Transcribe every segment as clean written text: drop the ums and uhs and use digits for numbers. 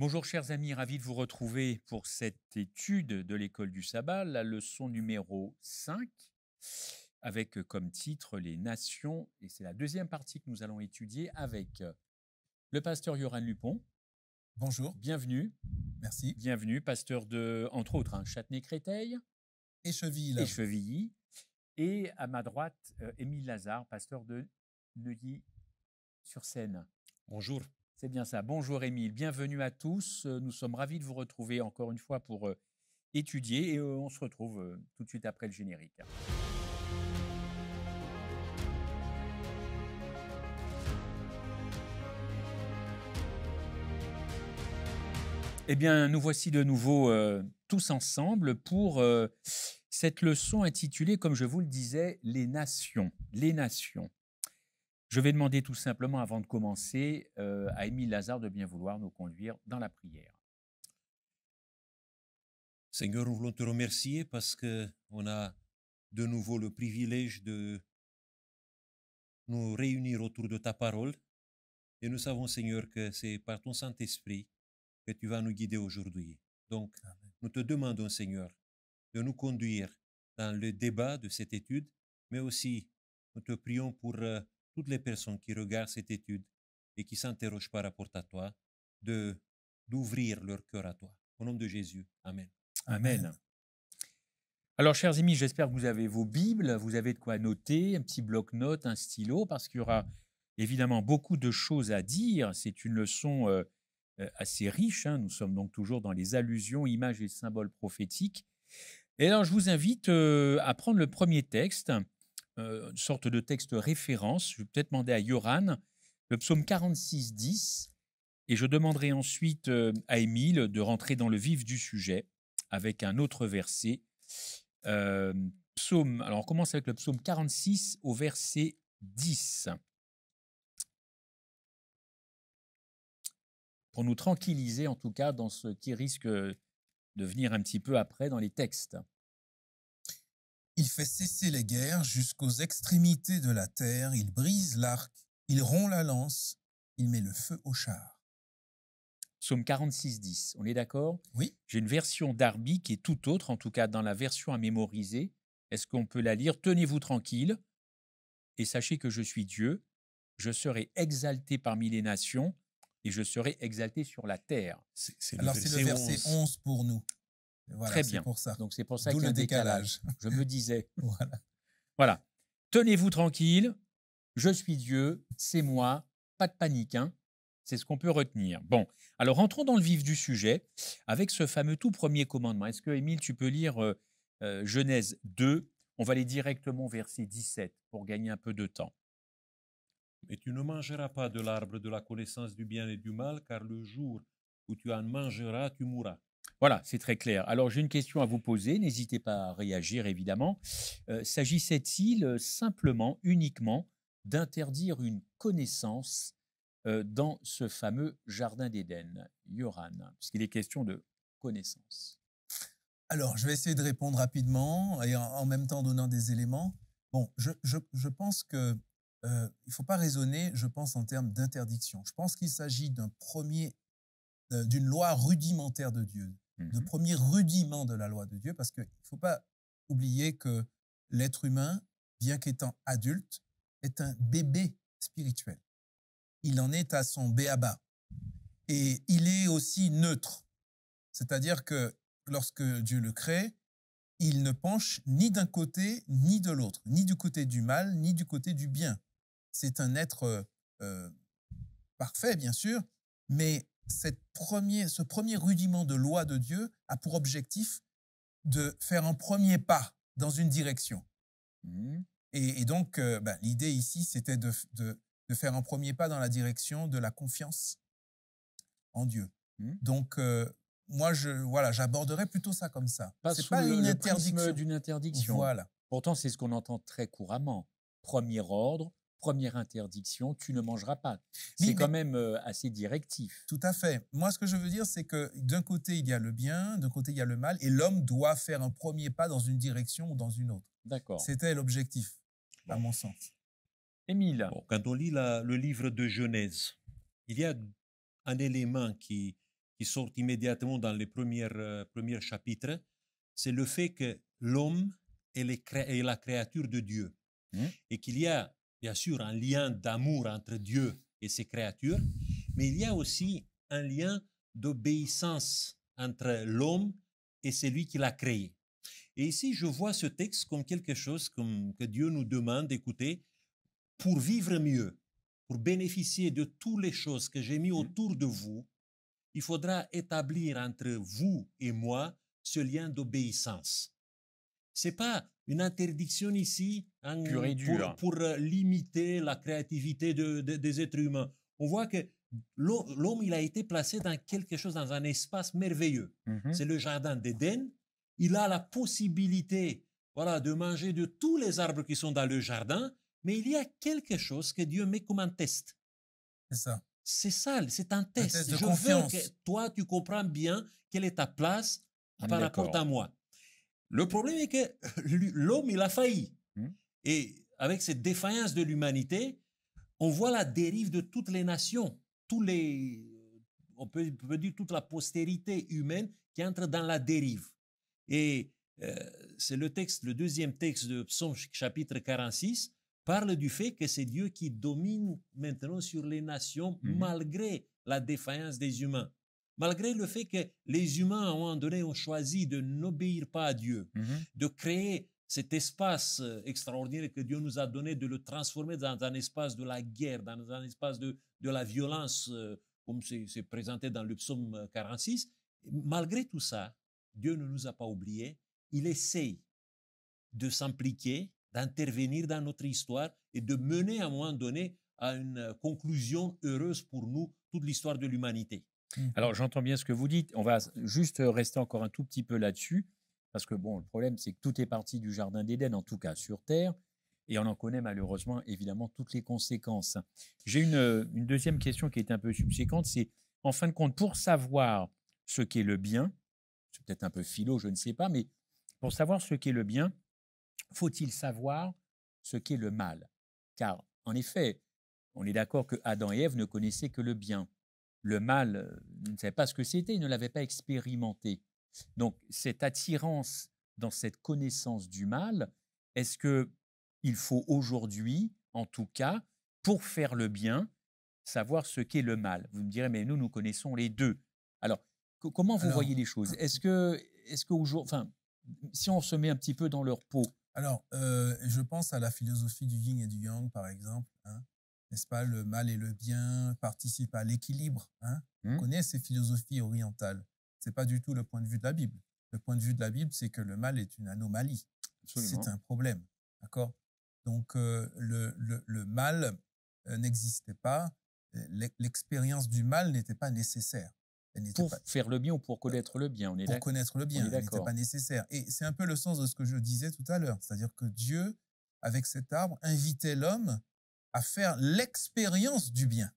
Bonjour chers amis, ravi de vous retrouver pour cette étude de l'école du sabbat, la leçon numéro 5, avec comme titre les nations, et c'est la deuxième partie que nous allons étudier avec le pasteur Yoran Lupon. Bonjour. Bienvenue. Merci. Bienvenue, pasteur de, entre autres, Châtenay-Créteil et Chevilly. Et à ma droite, Émile Lazare, pasteur de Neuilly-sur-Seine. Bonjour. C'est bien ça. Bonjour Émile, bienvenue à tous. Nous sommes ravis de vous retrouver encore une fois pour étudier et on se retrouve tout de suite après le générique. Eh bien, nous voici de nouveau tous ensemble pour cette leçon intitulée, comme je vous le disais, les nations. Les nations. Je vais demander tout simplement, avant de commencer, à Émile Lazare de bien vouloir nous conduire dans la prière. Seigneur, nous voulons te remercier parce qu'on a de nouveau le privilège de nous réunir autour de ta parole. Et nous savons, Seigneur, que c'est par ton Saint-Esprit que tu vas nous guider aujourd'hui. Donc, nous te demandons, Seigneur, de nous conduire dans le débat de cette étude, mais aussi nous te prions pour toutes les personnes qui regardent cette étude et qui s'interrogent par rapport à toi, d'ouvrir leur cœur à toi. Au nom de Jésus, Amen. Amen. Alors, chers amis, j'espère que vous avez vos Bibles, vous avez de quoi noter, un petit bloc-notes, un stylo, parce qu'il y aura évidemment beaucoup de choses à dire. C'est une leçon assez riche. Nous sommes donc toujours dans les allusions, images et symboles prophétiques. Et alors, je vous invite à prendre le premier texte, une sorte de texte référence. Je vais peut-être demander à Yoran, le psaume 46, 10, et je demanderai ensuite à Émile de rentrer dans le vif du sujet avec un autre verset. Alors, on commence avec le psaume 46 au verset 10. Pour nous tranquilliser, en tout cas, dans ce qui risque de venir un petit peu après dans les textes. Il fait cesser les guerres jusqu'aux extrémités de la terre, il brise l'arc, il rompt la lance, il met le feu au char. Psaume 46, 10, on est d'accord? Oui. J'ai une version Darby qui est tout autre, en tout cas dans la version à mémoriser. Est-ce qu'on peut la lire? Tenez-vous tranquille et sachez que je suis Dieu, je serai exalté parmi les nations et je serai exalté sur la terre. Alors c'est le verset 11 pour nous. Voilà, très bien. Pour ça. Donc c'est pour ça D'où qu'il y a un le décalage. Je me disais. Voilà. Tenez-vous tranquille, je suis Dieu, c'est moi, pas de panique, C'est ce qu'on peut retenir. Bon, alors rentrons dans le vif du sujet avec ce fameux tout premier commandement. Est-ce que, Émile, tu peux lire Genèse 2? On va aller directement au verset 17 pour gagner un peu de temps. Mais tu ne mangeras pas de l'arbre de la connaissance du bien et du mal, car le jour où tu en mangeras, tu mourras. Voilà, c'est très clair. Alors, j'ai une question à vous poser. N'hésitez pas à réagir, évidemment. S'agissait-il simplement, uniquement, d'interdire une connaissance dans ce fameux jardin d'Éden, Yoran, puisqu'il est question de connaissance? Alors, je vais essayer de répondre rapidement et en même temps donnant des éléments. Bon, je pense que il ne faut pas raisonner, je pense, en termes d'interdiction. Je pense qu'il s'agit d'une loi rudimentaire de Dieu, de premier rudiment de la loi de Dieu, parce qu'il ne faut pas oublier que l'être humain, bien qu'étant adulte, est un bébé spirituel. Il en est à son b.a.-ba. Et il est aussi neutre. C'est-à-dire que lorsque Dieu le crée, il ne penche ni d'un côté ni de l'autre, ni du côté du mal, ni du côté du bien. C'est un être parfait, bien sûr, mais ce premier rudiment de loi de Dieu a pour objectif de faire un premier pas dans une direction. Et donc, l'idée ici, c'était de faire un premier pas dans la direction de la confiance en Dieu. Donc, moi, j'aborderais plutôt ça comme ça. C'est pas une interdiction d'une interdiction. Voilà. Pourtant, c'est ce qu'on entend très couramment. Premier ordre, première interdiction, tu ne mangeras pas. C'est quand même assez directif. Tout à fait. Moi, ce que je veux dire, c'est que d'un côté, il y a le bien, d'un côté, il y a le mal, et l'homme doit faire un premier pas dans une direction ou dans une autre. D'accord. C'était l'objectif, à mon sens. Émile. Quand on lit le livre de Genèse, il y a un élément qui qui sort immédiatement dans les premiers chapitres, c'est le fait que l'homme est la créature de Dieu. Et qu'il y a bien sûr un lien d'amour entre Dieu et ses créatures, mais il y a aussi un lien d'obéissance entre l'homme et celui qui l'a créé. Et ici, je vois ce texte comme quelque chose que Dieu nous demande d'écouter pour vivre mieux, pour bénéficier de toutes les choses que j'ai mis autour de vous. Il faudra établir entre vous et moi ce lien d'obéissance. Ce n'est pas une interdiction ici Pure et dure. pour limiter la créativité des êtres humains. On voit que l'homme, il a été placé dans quelque chose, dans un espace merveilleux. C'est le jardin d'Éden. Il a la possibilité, voilà, de manger de tous les arbres qui sont dans le jardin, mais il y a quelque chose que Dieu met comme un test. C'est ça. C'est ça, c'est un test. Un test de Je confiance. veux que toi, tu comprends bien quelle est ta place par D'accord. rapport à moi. Le problème est que l'homme, il a failli. Et avec cette défaillance de l'humanité, on voit la dérive de toutes les nations, on peut dire toute la postérité humaine qui entre dans la dérive. Et c'est le deuxième texte de Psaume chapitre 46, parle du fait que c'est Dieu qui domine maintenant sur les nations malgré la défaillance des humains. Malgré le fait que les humains, à un moment donné, ont choisi de n'obéir pas à Dieu, de créer cet espace extraordinaire que Dieu nous a donné, de le transformer dans un espace de la guerre, dans un espace de la violence, comme c'est présenté dans le psaume 46. Malgré tout ça, Dieu ne nous a pas oubliés. Il essaye de s'impliquer, d'intervenir dans notre histoire et de mener à un moment donné à une conclusion heureuse pour nous, toute l'histoire de l'humanité. Alors, j'entends bien ce que vous dites. On va juste rester encore un tout petit peu là-dessus, parce que bon, le problème, c'est que tout est parti du Jardin d'Éden, en tout cas sur Terre, et on en connaît malheureusement, évidemment, toutes les conséquences. J'ai une deuxième question qui est un peu subséquente, c'est, en fin de compte, pour savoir ce qu'est le bien, c'est peut-être un peu philo, je ne sais pas, mais pour savoir ce qu'est le bien, faut-il savoir ce qu'est le mal? Car, en effet, on est d'accord que Adam et Ève ne connaissaient que le bien. Le mal, ils ne savaient pas ce que c'était, ils ne l'avaient pas expérimenté. Donc, cette attirance dans cette connaissance du mal, est-ce qu'il faut aujourd'hui, en tout cas, pour faire le bien, savoir ce qu'est le mal? Vous me direz, mais nous connaissons les deux. Alors, comment vous voyez les choses? Est-ce que enfin, si on se met un petit peu dans leur peau? Alors, je pense à la philosophie du yin et du yang, par exemple. N'est-ce pas? Le mal et le bien participent à l'équilibre. On connaît ces philosophies orientales. Ce n'est pas du tout le point de vue de la Bible. Le point de vue de la Bible, c'est que le mal est une anomalie. C'est un problème. D'accord? Donc, le mal n'existait pas. L'expérience du mal n'était pas nécessaire. Pour faire le bien ou pour connaître le bien, on est d'accord. Pour connaître le bien, elle n'était pas nécessaire. Et c'est un peu le sens de ce que je disais tout à l'heure. C'est-à-dire que Dieu, avec cet arbre, invitait l'homme à faire l'expérience du bien.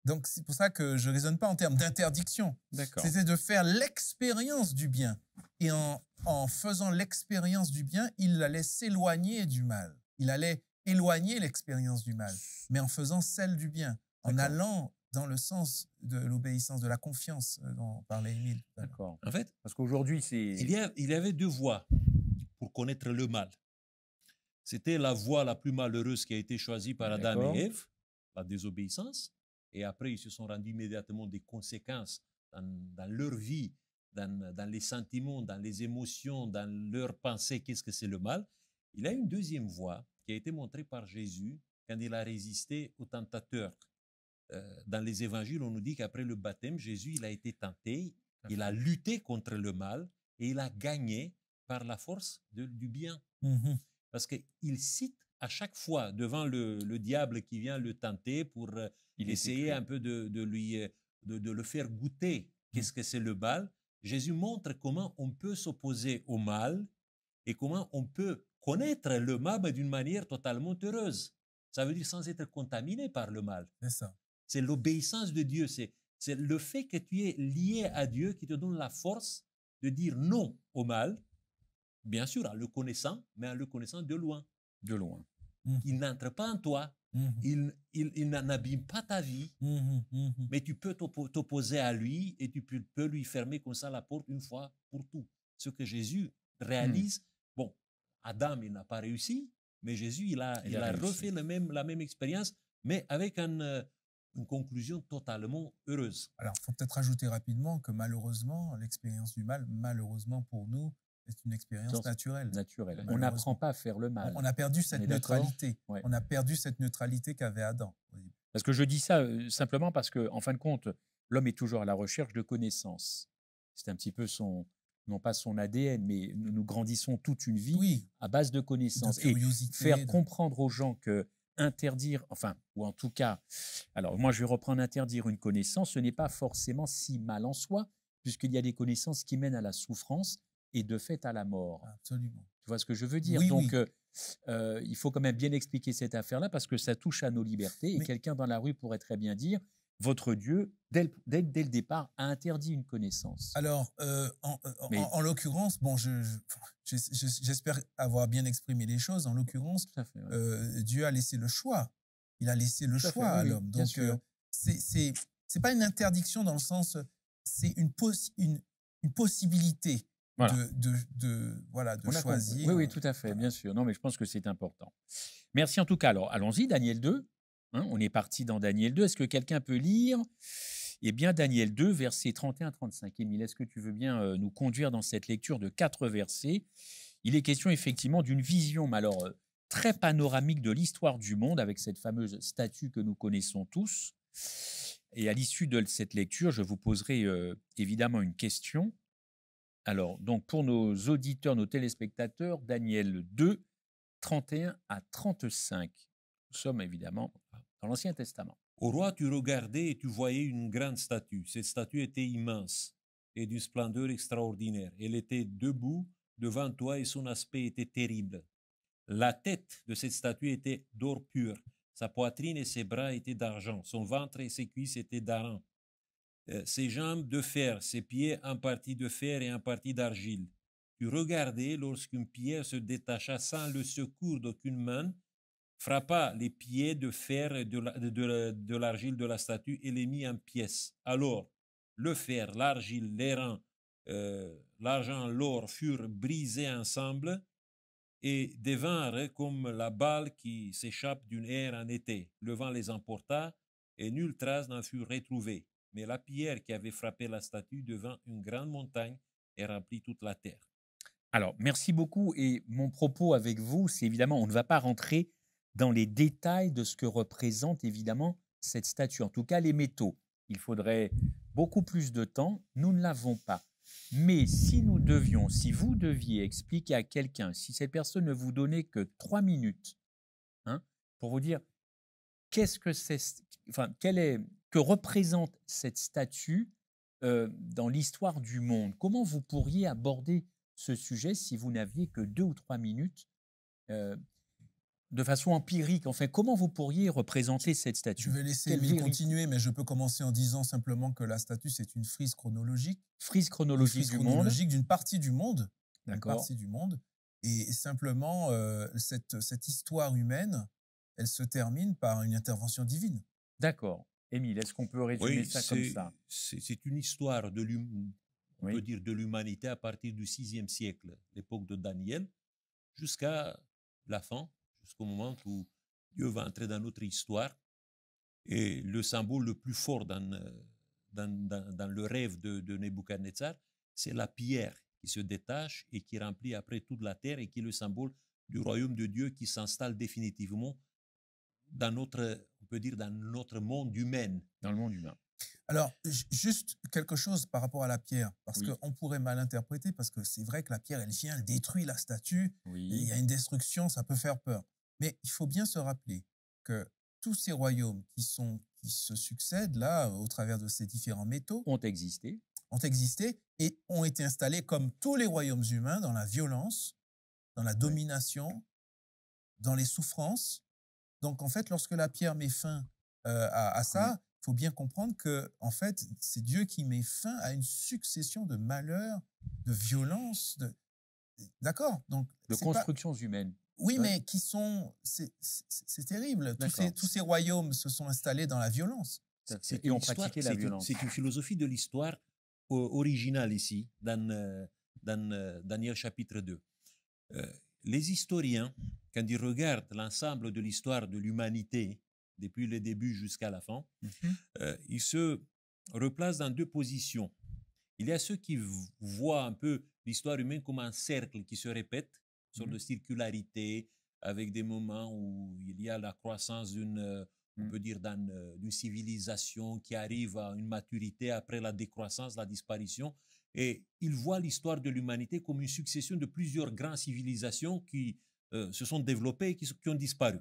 Donc, c'est pour ça que je ne raisonne pas en termes d'interdiction. C'était de faire l'expérience du bien. Et en faisant l'expérience du bien, il allait s'éloigner du mal. Il allait éloigner l'expérience du mal, mais en faisant celle du bien, en allant dans le sens de l'obéissance, de la confiance dont parlait Émile. D'accord. En fait, parce qu'aujourd'hui, il y avait deux voies pour connaître le mal. C'était la voie la plus malheureuse qui a été choisie par Adam et Ève, la désobéissance. Et après, ils se sont rendus immédiatement des conséquences dans leur vie, dans les sentiments, dans les émotions, dans leurs pensées. Qu'est-ce que c'est le mal? Il y a une deuxième voie qui a été montrée par Jésus quand il a résisté au tentateur. Dans les évangiles, on nous dit qu'après le baptême, Jésus, il a été tenté, il a lutté contre le mal et il a gagné par la force du bien. Parce qu'il cite à chaque fois devant le diable qui vient le tenter pour essayer un peu de le faire goûter qu'est-ce que c'est le mal. Jésus montre comment on peut s'opposer au mal et comment on peut connaître le mal d'une manière totalement heureuse. Ça veut dire sans être contaminé par le mal. C'est ça. C'est l'obéissance de Dieu. C'est le fait que tu es lié à Dieu qui te donne la force de dire non au mal, bien sûr en le connaissant, mais en le connaissant de loin. De loin. Il n'entre pas en toi, Il n'en abîme pas ta vie, mais tu peux t'opposer à lui et tu peux lui fermer comme ça la porte une fois pour tout. Ce que Jésus réalise, bon, Adam, il n'a pas réussi, mais Jésus, il a refait la même expérience, mais avec une conclusion totalement heureuse. Alors, il faut peut-être ajouter rapidement que malheureusement, l'expérience du mal, malheureusement pour nous, est une expérience naturelle. On n'apprend pas à faire le mal. On a perdu cette neutralité. Ouais. On a perdu cette neutralité qu'avait Adam. Parce que je dis ça simplement parce qu'en fin de compte, l'homme est toujours à la recherche de connaissances. C'est un petit peu non pas son ADN, mais nous grandissons toute une vie à base de connaissances. Et faire comprendre aux gens que interdire, enfin, ou en tout cas, alors moi je vais reprendre interdire une connaissance, ce n'est pas forcément si mal en soi, puisqu'il y a des connaissances qui mènent à la souffrance et de fait à la mort. Absolument. Tu vois ce que je veux dire? Donc, il faut quand même bien expliquer cette affaire-là parce que ça touche à nos libertés. Et quelqu'un dans la rue pourrait très bien dire votre Dieu, dès le départ, a interdit une connaissance. Alors, en l'occurrence, bon, j'espère avoir bien exprimé les choses. En l'occurrence, Dieu a laissé le choix. Il a laissé le choix à l'homme. Donc, c'est pas une interdiction dans le sens, c'est une possibilité. Voilà. de choisir. Oui, tout à fait, bien sûr. Non, mais je pense que c'est important. Merci en tout cas. Alors, allons-y, Daniel 2. On est parti dans Daniel 2. Est-ce que quelqu'un peut lire? Eh bien, Daniel 2, versets 31-35. Émile, est-ce que tu veux bien nous conduire dans cette lecture de 4 versets? Il est question effectivement d'une vision, mais alors très panoramique de l'histoire du monde avec cette fameuse statue que nous connaissons tous. Et à l'issue de cette lecture, je vous poserai évidemment une question. Alors, donc, pour nos auditeurs, nos téléspectateurs, Daniel 2, 31 à 35. Nous sommes évidemment dans l'Ancien Testament. Au roi, tu regardais et tu voyais une grande statue. Cette statue était immense et d'une splendeur extraordinaire. Elle était debout devant toi et son aspect était terrible. La tête de cette statue était d'or pur. Sa poitrine et ses bras étaient d'argent. Son ventre et ses cuisses étaient d'argent. Ses jambes de fer, ses pieds en partie de fer et en partie d'argile. Tu regardais lorsqu'une pierre se détacha sans le secours d'aucune main, frappa les pieds de fer et de l'argile de la statue et les mit en pièces. Alors, le fer, l'argile, l'airain, l'argent, l'or furent brisés ensemble et devinrent comme la balle qui s'échappe d'une aire en été. Le vent les emporta et nulle trace n'en fut retrouvée. Mais la pierre qui avait frappé la statue devint une grande montagne et remplit toute la terre. Alors, merci beaucoup. Et mon propos avec vous, c'est évidemment, on ne va pas rentrer dans les détails de ce que représente évidemment cette statue. En tout cas, les métaux. Il faudrait beaucoup plus de temps. Nous ne l'avons pas. Mais si vous deviez expliquer à quelqu'un, si cette personne ne vous donnait que 3 minutes, pour vous dire qu'est-ce que c'est, enfin, que représente cette statue dans l'histoire du monde? Comment vous pourriez aborder ce sujet si vous n'aviez que 2 ou 3 minutes de façon empirique? Enfin, comment vous pourriez représenter cette statue? Je vais laisser Émile continuer, mais je peux commencer en disant simplement que la statue, c'est une frise chronologique. Frise chronologique du monde. D'une partie du monde. D'accord. Une partie du monde. Et simplement, cette histoire humaine, elle se termine par une intervention divine. D'accord. Émile, est-ce qu'on peut résumer ça comme ça? C'est une histoire de l'humanité à partir du 6e siècle, l'époque de Daniel, jusqu'à la fin, jusqu'au moment où Dieu va entrer dans notre histoire. Et le symbole le plus fort dans le rêve de Nebuchadnezzar, c'est la pierre qui se détache et qui remplit après toute la terre et qui est le symbole du royaume de Dieu qui s'installe définitivement dans notre monde humain. Dans le monde humain. Alors, juste quelque chose par rapport à la pierre, parce qu'on pourrait mal interpréter, parce que c'est vrai que la pierre, elle vient, elle détruit la statue, et il y a une destruction, ça peut faire peur. Mais il faut bien se rappeler que tous ces royaumes qui se succèdent là, au travers de ces différents métaux, ont existé et ont été installés comme tous les royaumes humains dans la violence, dans la domination, dans les souffrances. Donc, en fait, lorsque la pierre met fin à ça, il faut bien comprendre que, en fait, c'est Dieu qui met fin à une succession de malheurs, de violences, d'accord. Donc de constructions humaines. Oui, Ouais. mais qui sont... C'est terrible. D'accord. Tous ces royaumes se sont installés dans la violence. Et ont pratiqué la violence. C'est une philosophie de l'histoire originale ici, dans Daniel chapitre 2. Les historiens, quand ils regardent l'ensemble de l'histoire de l'humanité, depuis le début jusqu'à la fin, ils se replacent dans deux positions. Il y a ceux qui voient un peu l'histoire humaine comme un cercle qui se répète, une sorte de circularité, avec des moments où il y a la croissance d'une, on peut dire, d'une civilisation qui arrive à une maturité après la décroissance, la disparition. Et ils voient l'histoire de l'humanité comme une succession de plusieurs grandes civilisations qui se sont développées et qui ont disparu.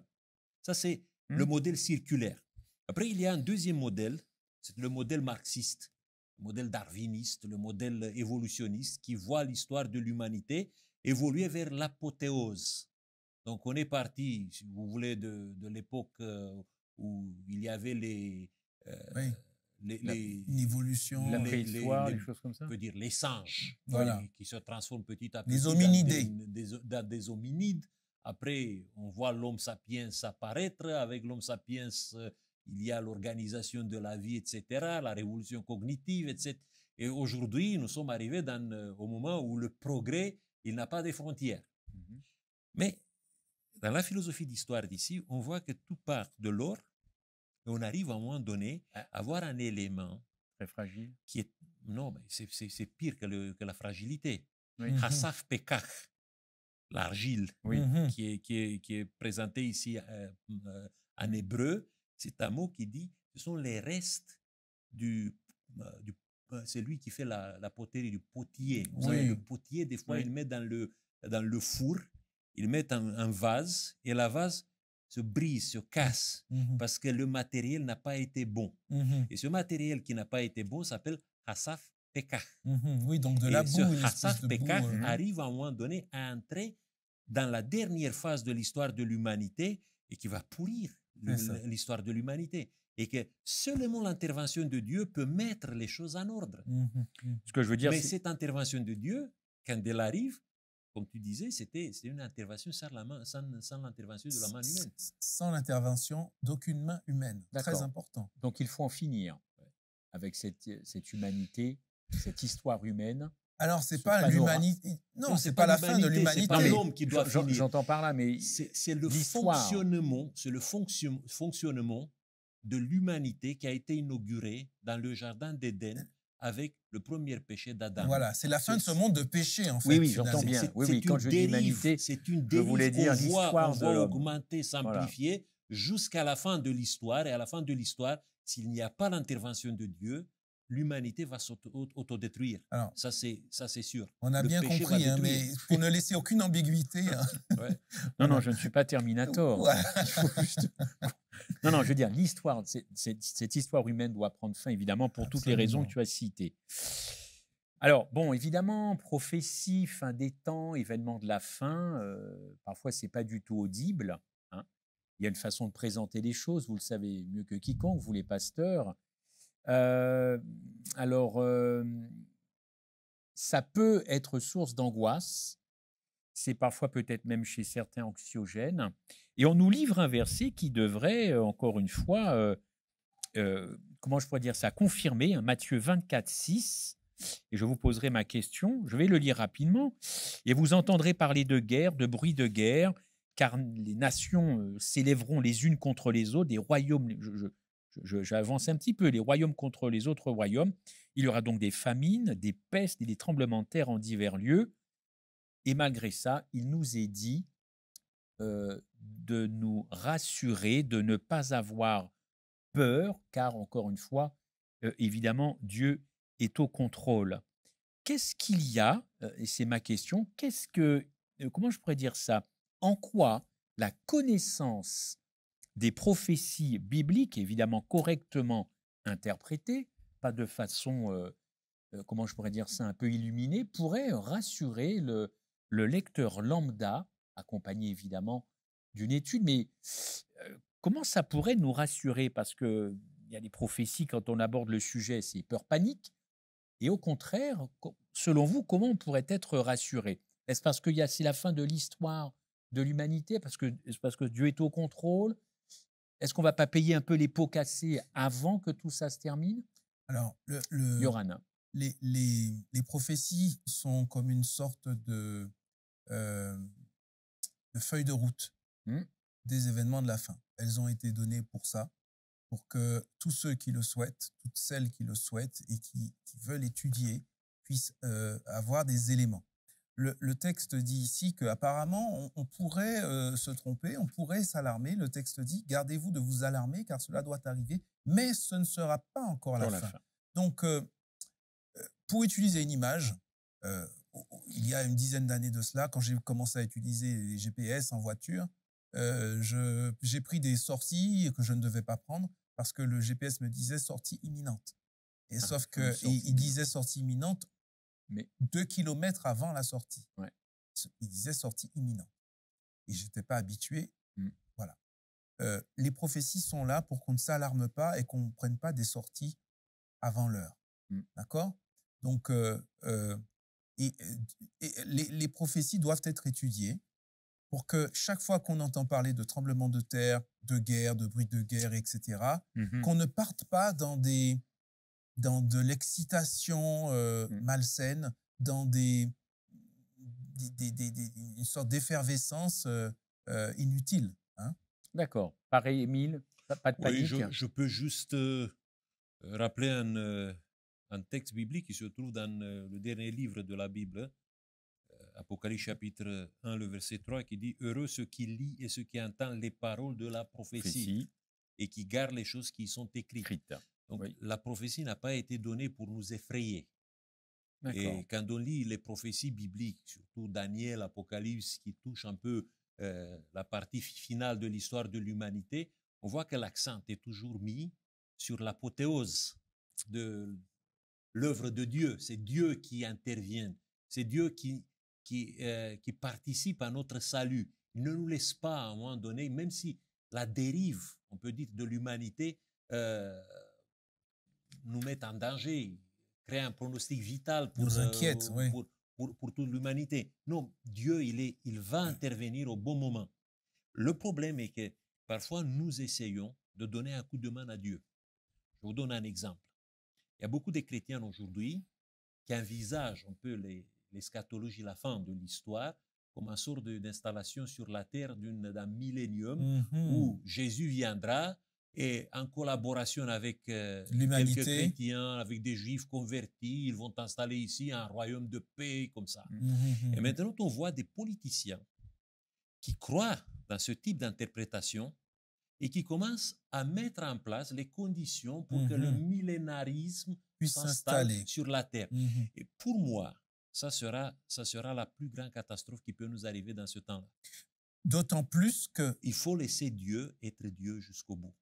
Ça, c'est le modèle circulaire. Après, il y a un deuxième modèle, c'est le modèle marxiste, le modèle darwiniste, le modèle évolutionniste qui voit l'histoire de l'humanité évoluer vers l'apothéose. Donc, on est parti, si vous voulez, de l'époque où il y avait une évolution. La préhistoire, des choses comme ça. On peut dire les singes, Voilà. qui se transforment petit à petit Les hominidés. dans des hominides. Après, on voit l'homme sapiens apparaître. Avec l'homme sapiens, il y a l'organisation de la vie, etc., la révolution cognitive, etc. Et aujourd'hui, nous sommes arrivés au moment où le progrès, il n'a pas de frontières. Mais dans la philosophie d'histoire d'ici, on voit que tout part de l'or et on arrive à un moment donné à avoir un élément très fragile qui est... Non, mais c'est pire que la fragilité. Oui. Hassaf Pekach, l'argile, Oui. qui est présenté ici en hébreu, c'est un mot qui dit ce sont les restes c'est lui qui fait la poterie, du potier. Vous savez, le potier, des fois, il met dans le four, il met un vase et la vase se brise, se casse parce que le matériel n'a pas été bon. Et ce matériel qui n'a pas été bon s'appelle Hassaf Pekach. Oui, donc de la boue. Ce Hassaf Pekach arrive à un moment donné à entrer dans la dernière phase de l'histoire de l'humanité et qui va pourrir l'histoire de l'humanité. Et que seulement l'intervention de Dieu peut mettre les choses en ordre. Ce que je veux dire, mais cette intervention de Dieu, quand elle arrive, comme tu disais, c'était une intervention sans l'intervention de la main humaine. Sans l'intervention d'aucune main humaine. Très important. Donc il faut en finir avec cette humanité, cette histoire humaine. Alors, c'est pas l'humanité. Non, c'est pas la fin de l'humanité. C'est pas l'homme qui doit finir. J'entends par là, mais c'est le fonctionnement, fonctionnement de l'humanité qui a été inauguré dans le jardin d'Éden avec le premier péché d'Adam. Voilà, c'est la fin de ce monde de péché, en fait. Oui, j'entends bien. Oui, quand je dis humanité, c'est une je voulais dire l'histoire de l'homme. Augmenter, s'amplifier jusqu'à la fin de l'histoire. Et à la fin de l'histoire, s'il n'y a pas l'intervention de Dieu, l'humanité va s'autodétruire. Ça, c'est sûr. On a bien compris, mais pour ne laisser aucune ambiguïté. Non, je ne suis pas Terminator. Il faut juste... Non, je veux dire, l'histoire, cette histoire humaine doit prendre fin, évidemment, pour toutes les raisons que tu as citées. Alors, bon, évidemment, prophétie, fin des temps, événement de la fin, parfois, ce n'est pas du tout audible. Il y a une façon de présenter les choses, vous le savez mieux que quiconque, vous les pasteurs. Ça peut être source d'angoisse, c'est parfois peut-être même chez certains anxiogènes, et on nous livre un verset qui devrait, encore une fois, comment je pourrais dire ça, confirmer, Matthieu 24, 6, et je vous poserai ma question, je vais le lire rapidement, et vous entendrez parler de guerre, de bruit de guerre, car les nations s'élèveront les unes contre les autres, des royaumes, j'avance un petit peu, les royaumes contre les autres royaumes. Il y aura donc des famines, des pestes et des tremblements de terre en divers lieux. Et malgré ça, il nous est dit de nous rassurer, de ne pas avoir peur, car encore une fois, évidemment, Dieu est au contrôle. Qu'est-ce qu'il y a, et c'est ma question, comment je pourrais dire ça, en quoi la connaissance des prophéties bibliques, évidemment correctement interprétées, pas de façon, comment je pourrais dire ça, un peu illuminée, pourrait rassurer le lecteur lambda, accompagné évidemment d'une étude. Mais comment ça pourrait nous rassurer? Parce qu'il y a des prophéties, quand on aborde le sujet, c'est peur, panique. Et au contraire, selon vous, comment on pourrait être rassuré? Est-ce parce que c'est la fin de l'histoire, de l'humanité parce que Dieu est au contrôle? Est-ce qu'on ne va pas payer un peu les pots cassés avant que tout ça se termine? Alors, Yorana. les prophéties sont comme une sorte euh, de feuille de route Hmm. des événements de la fin. Elles ont été données pour ça, pour que tous ceux qui le souhaitent, toutes celles qui le souhaitent et qui veulent étudier puissent avoir des éléments. Le texte dit ici qu'apparemment, on pourrait se tromper, on pourrait s'alarmer. Le texte dit « Gardez-vous de vous alarmer, car cela doit arriver, mais ce ne sera pas encore la fin. » Donc, pour utiliser une image, il y a une dizaine d'années de cela, quand j'ai commencé à utiliser les GPS en voiture, j'ai pris des sorties que je ne devais pas prendre parce que le GPS me disait sortie imminente. Et sauf qu'il disait sortie imminente mais 2 kilomètres avant la sortie. Ouais. Il disait sortie imminente. Et je n'étais pas habitué. Voilà. Les prophéties sont là pour qu'on ne s'alarme pas et qu'on ne prenne pas des sorties avant l'heure. D'accord? Donc, les prophéties doivent être étudiées pour que chaque fois qu'on entend parler de tremblements de terre, de guerre, de bruit de guerre, etc., qu'on ne parte pas dans de l'excitation malsaine, dans une sorte d'effervescence inutile. Hein. D'accord. Pareil, Émile, pas de panique. Oui, je peux juste rappeler un texte biblique qui se trouve dans le dernier livre de la Bible, Apocalypse chapitre 1, le verset 3, qui dit « Heureux ceux qui lisent et ceux qui entendent les paroles de la prophétie et qui gardent les choses qui y sont écrites. » Donc, la prophétie n'a pas été donnée pour nous effrayer. Et quand on lit les prophéties bibliques, surtout Daniel, Apocalypse, qui touchent un peu la partie finale de l'histoire de l'humanité, on voit que l'accent est toujours mis sur l'apothéose de l'œuvre de Dieu. C'est Dieu qui intervient. C'est Dieu qui participe à notre salut. Il ne nous laisse pas, à un moment donné, même si la dérive, on peut dire, de l'humanité nous met en danger, crée un pronostic vital pour toute l'humanité. Non, Dieu, il va intervenir au bon moment. Le problème est que parfois, nous essayons de donner un coup de main à Dieu. Je vous donne un exemple. Il y a beaucoup de chrétiens aujourd'hui qui envisagent un peu l'eschatologie, la fin de l'histoire, comme une sorte d'installation sur la terre d'un millénium où Jésus viendra et en collaboration avec quelques chrétiens, avec des juifs convertis, ils vont installer ici un royaume de paix comme ça. Et maintenant, on voit des politiciens qui croient dans ce type d'interprétation et qui commencent à mettre en place les conditions pour que le millénarisme puisse s'installer sur la terre. Et pour moi, ça sera la plus grande catastrophe qui peut nous arriver dans ce temps-là. D'autant plus qu'il faut laisser Dieu être Dieu jusqu'au bout.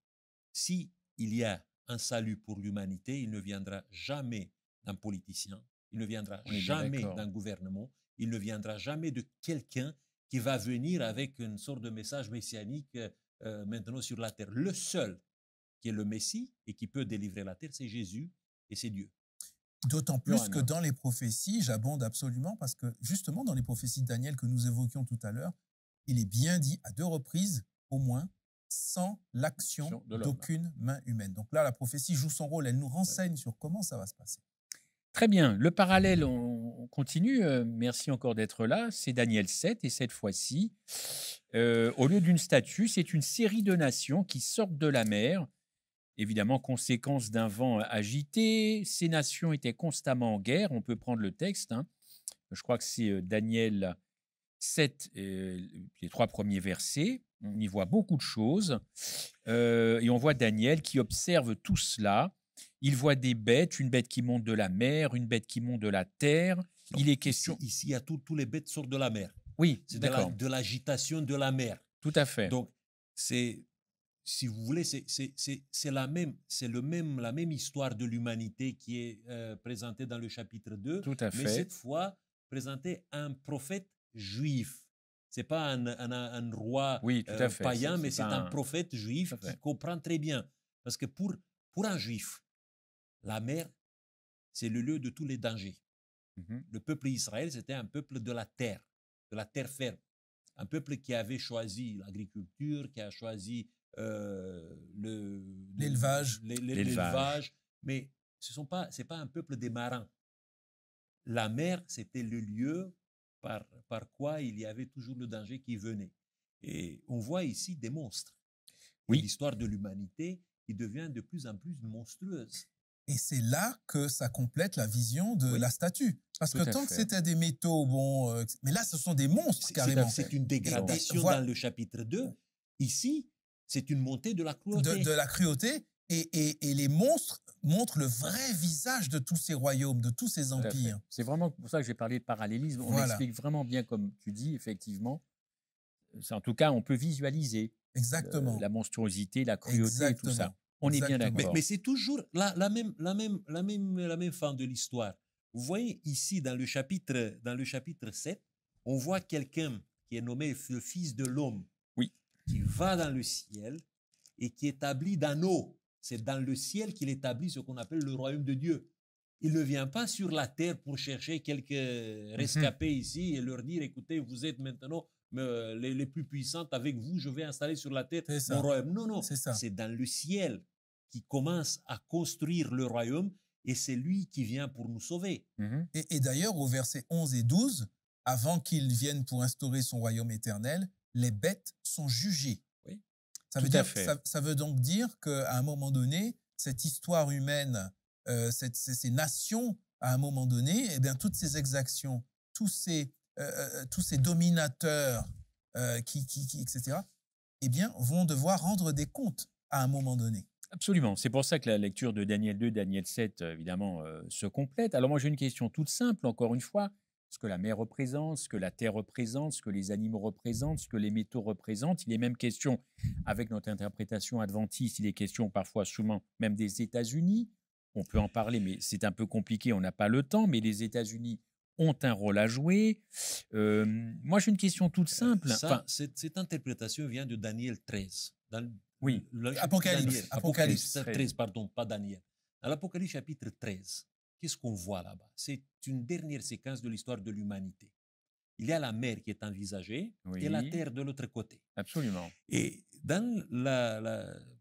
Si il y a un salut pour l'humanité, il ne viendra jamais d'un politicien, il ne viendra jamais d'un gouvernement, il ne viendra jamais de quelqu'un qui va venir avec une sorte de message messianique maintenant sur la terre. Le seul qui est le Messie et qui peut délivrer la terre, c'est Jésus et c'est Dieu. D'autant plus que dans les prophéties, j'abonde absolument parce que justement dans les prophéties de Daniel que nous évoquions tout à l'heure, il est bien dit à 2 reprises au moins, sans l'action d'aucune main humaine. Donc là, la prophétie joue son rôle, elle nous renseigne sur comment ça va se passer. Très bien, le parallèle, on continue. Merci encore d'être là. C'est Daniel 7 et cette fois-ci, au lieu d'une statue, c'est une série de nations qui sortent de la mer. Évidemment, conséquence d'un vent agité. Ces nations étaient constamment en guerre. On peut prendre le texte. Je crois que c'est Daniel 7, les 3 premiers versets. On y voit beaucoup de choses. Et on voit Daniel qui observe tout cela. Il voit des bêtes, une bête qui monte de la mer, une bête qui monte de la terre. Donc, il est question. Ici, il y a tous les bêtes sortent de la mer. Oui, c'est de l'agitation de la mer. Tout à fait. Donc, si vous voulez, c'est la même histoire de l'humanité qui est présentée dans le chapitre 2. Tout à fait. Mais cette fois, présentée un prophète juif. Ce n'est pas un roi païen, mais c'est un prophète juif qui comprend très bien. Parce que pour un juif, la mer, c'est le lieu de tous les dangers. Le peuple d'Israël, c'était un peuple de la terre ferme. un peuple qui avait choisi l'agriculture, qui a choisi L'élevage. l'élevage, mais c'est pas un peuple des marins. La mer, c'était le lieu par quoi il y avait toujours le danger qui venait. Et on voit ici des monstres. Oui. Et l'histoire de l'humanité qui devient de plus en plus monstrueuse. Et c'est là que ça complète la vision de Oui. la statue. Parce Tout que à tant que fait. c'était des métaux, mais là, ce sont des monstres carrément. C'est une dégradation voilà. dans le chapitre 2. Ici, c'est une montée de la cruauté. De la cruauté. Et les monstres montrent le vrai visage de tous ces royaumes, de tous ces Tout à fait. empires. C'est vraiment pour ça que j'ai parlé de parallélisme. On Voilà. explique vraiment bien, comme tu dis, effectivement. En tout cas, on peut visualiser Exactement. la monstruosité, la cruauté Exactement. et tout ça. On est bien Exactement. d'accord. Mais c'est toujours la même fin de l'histoire. Vous voyez ici, dans le chapitre 7, on voit quelqu'un qui est nommé le Fils de l'homme, Oui. qui va dans le ciel et qui établit dans l'eau. C'est dans le ciel qu'il établit ce qu'on appelle le royaume de Dieu. Il ne vient pas sur la terre pour chercher quelques rescapés ici et leur dire, écoutez, vous êtes maintenant les plus puissantes, avec vous, je vais installer sur la terre mon royaume. Non, non, c'est dans le ciel qui commence à construire le royaume et c'est lui qui vient pour nous sauver. Et d'ailleurs, au verset 11 et 12, avant qu'il vienne pour instaurer son royaume éternel, les bêtes sont jugées. Oui. Ça veut donc dire qu'à un moment donné, cette histoire humaine, ces nations, à un moment donné, eh bien, toutes ces exactions, tous ces dominateurs, etc., eh bien, vont devoir rendre des comptes à un moment donné. Absolument. C'est pour ça que la lecture de Daniel 2, Daniel 7, évidemment, se complète. Alors moi, j'ai une question toute simple, encore une fois. Ce que la mer représente, ce que la terre représente, ce que les animaux représentent, ce que les métaux représentent. Il est même question, avec notre interprétation adventiste, il est question parfois, souvent, même des États-Unis. On peut en parler, mais c'est un peu compliqué, on n'a pas le temps. Mais les États-Unis ont un rôle à jouer. Moi, j'ai une question toute simple. Cette interprétation vient de Daniel 13. Oui, Apocalypse 13, pardon, pas Daniel. Dans l'Apocalypse chapitre 13, qu'est-ce qu'on voit là-bas? C'est une dernière séquence de l'histoire de l'humanité. Il y a la mer qui est envisagée et la terre de l'autre côté. Absolument. Et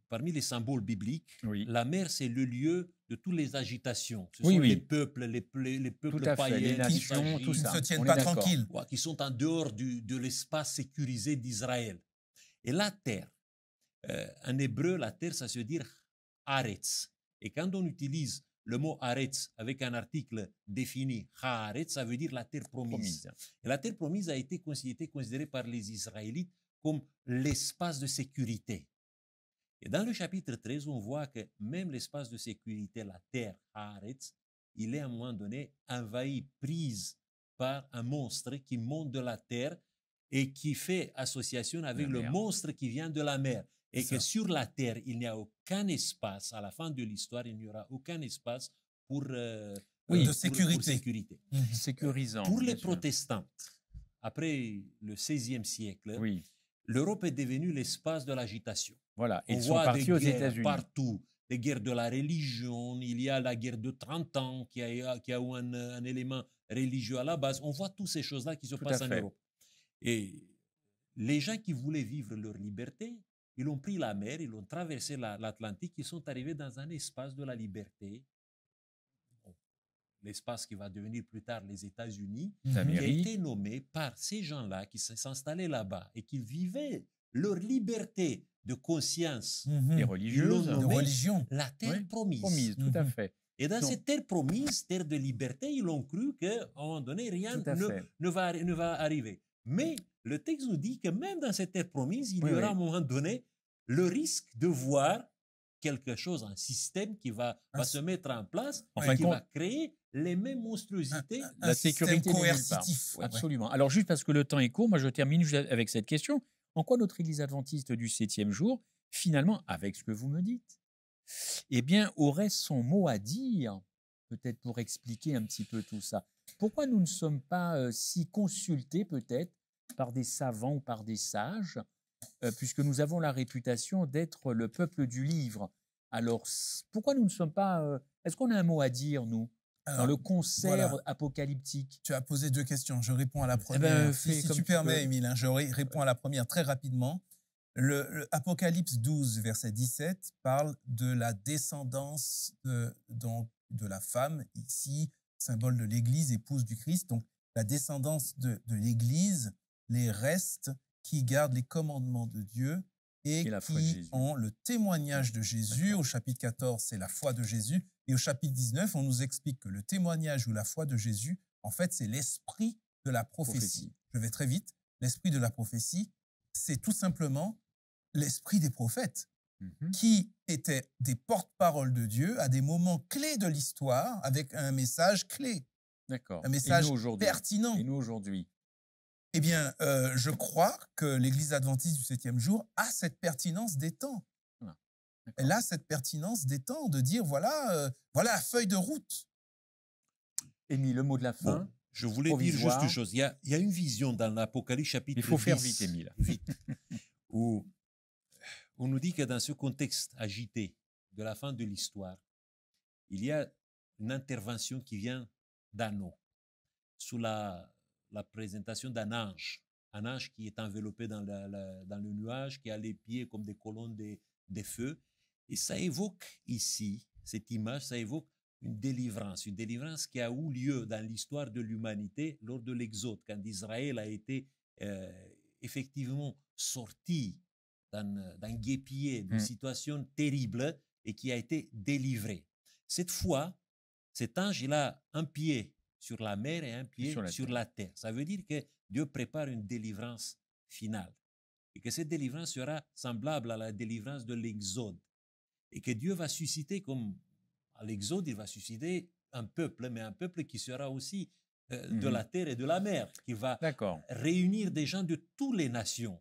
parmi les symboles bibliques, la mer, c'est le lieu de toutes les agitations. Ce sont les peuples, les peuples païens, les nations, tout ça. Qui ne se tiennent pas tranquilles. Qui sont en dehors de l'espace sécurisé d'Israël. Et la terre, en hébreu, la terre, ça se dit Haaretz. Et quand on utilise le mot Haaretz avec un article défini, Haaretz, ça veut dire la terre promise. Et la terre promise a été considérée par les Israélites comme l'espace de sécurité. Et dans le chapitre 13, on voit que même l'espace de sécurité, la terre, Haaretz, il est à un moment donné envahi, prise par un monstre qui monte de la terre et qui fait association avec le monstre qui vient de la mer. Et que sur la terre, il n'y a aucun espace, à la fin de l'histoire, il n'y aura aucun espace pour sécurité. Sécurisant. Pour les protestants, après le XVIe siècle, l'Europe est devenue l'espace de l'agitation. Voilà, ils sont partis aux États-Unis. Partout, des guerres de la religion, il y a la guerre de 30 ans qui a eu un élément religieux à la base. On voit toutes ces choses-là qui se passent en Europe. Et les gens qui voulaient vivre leur liberté, ils ont pris la mer, ils ont traversé l'Atlantique, ils sont arrivés dans un espace de la liberté, l'espace qui va devenir plus tard les États-Unis, qui a été nommé par ces gens-là qui s'installaient là-bas et qui vivaient leur liberté de conscience et religieuse, de religion. La terre promise. Tout à fait. Et dans cette terre promise, terre de liberté, ils ont cru qu'à un moment donné, rien ne va arriver. Mais le texte nous dit que même dans cette terre promise, il y aura à un moment donné le risque de voir quelque chose, un système qui va se mettre en place, qui va créer les mêmes monstruosités. La sécurité coercitif. Absolument. Alors juste parce que le temps est court, moi je termine avec cette question. En quoi notre Église adventiste du 7e jour, finalement, avec ce que vous me dites, eh bien, aurait son mot à dire, peut-être pour expliquer un petit peu tout ça? Pourquoi nous ne sommes pas si consultés, peut-être, par des savants ou par des sages, puisque nous avons la réputation d'être le peuple du livre? Alors, pourquoi nous ne sommes pas... est-ce qu'on a un mot à dire, nous? dans le concert voilà. apocalyptique? Tu as posé 2 questions. Je réponds à la Eh ben, première. fais Si comme tu tu permets, peux. Émile, hein, réponds à la première très rapidement. Le Apocalypse 12, verset 17, parle de la descendance de la femme, ici, symbole de l'Église, épouse du Christ. Donc, la descendance de l'Église, les restes qui gardent les commandements de Dieu Et et la foi de qui Jésus. ont le témoignage de Jésus. D'accord. Au chapitre 14, c'est la foi de Jésus. Et au chapitre 19, on nous explique que le témoignage ou la foi de Jésus, en fait, c'est l'esprit de la prophétie. Prophétie. Je vais très vite. L'esprit de la prophétie, c'est tout simplement l'esprit des prophètes Mhm. qui étaient des porte-paroles de Dieu à des moments clés de l'histoire avec un message clé, D'accord. un Et message nous aujourd'hui? pertinent. Et nous aujourd'hui? Eh bien, je crois que l'Église adventiste du 7e jour a cette pertinence des temps. Voilà. D'accord. Elle a cette pertinence des temps de dire, voilà la feuille de route. Émile, le mot de la fin? Bon, je voulais dire juste provisoire. une chose. Il y a une vision dans l'Apocalypse chapitre Il faut faire 10, vite, Émile. vite, où on nous dit que dans ce contexte agité de la fin de l'histoire, il y a une intervention qui vient d'en haut, sous la présentation d'un ange qui est enveloppé dans le nuage, qui a les pieds comme des colonnes de feu. Et ça évoque ici, cette image, ça évoque une délivrance qui a eu lieu dans l'histoire de l'humanité lors de l'Exode, quand Israël a été effectivement sorti d'un guêpier, d'une situation terrible et qui a été délivré. Cette fois, cet ange, il a un pied sur la mer et un pied sur la terre. Ça veut dire que Dieu prépare une délivrance finale et que cette délivrance sera semblable à la délivrance de l'Exode et que Dieu va susciter, comme à l'Exode, il va susciter un peuple, mais un peuple qui sera aussi de la terre et de la mer, qui va réunir des gens de toutes les nations,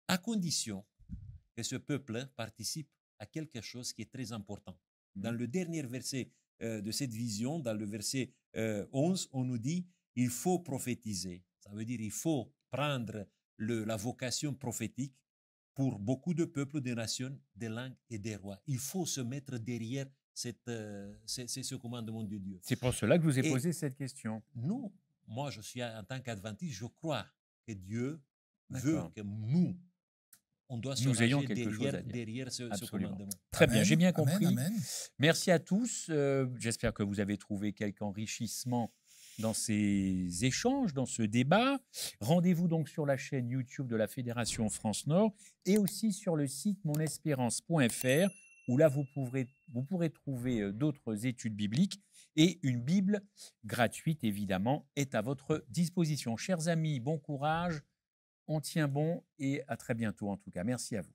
à condition que ce peuple participe à quelque chose qui est très important. Dans le dernier verset de cette vision, dans le verset 11, on nous dit « il faut prophétiser ». Ça veut dire il faut prendre la vocation prophétique pour beaucoup de peuples, de nations, des langues et des rois. Il faut se mettre derrière ce commandement de Dieu. C'est pour cela que je vous ai posé cette question. Nous, moi je suis en tant qu'adventiste, je crois que Dieu veut que nous, on doit se ranger derrière ce commandement. Très bien, j'ai bien compris. Amen. Merci à tous. J'espère que vous avez trouvé quelque enrichissement dans ces échanges, dans ce débat. Rendez-vous donc sur la chaîne YouTube de la Fédération France Nord et aussi sur le site monespérance.fr où là, vous pourrez trouver d'autres études bibliques et une Bible gratuite, évidemment, est à votre disposition. Chers amis, bon courage, on tient bon et à très bientôt en tout cas. Merci à vous.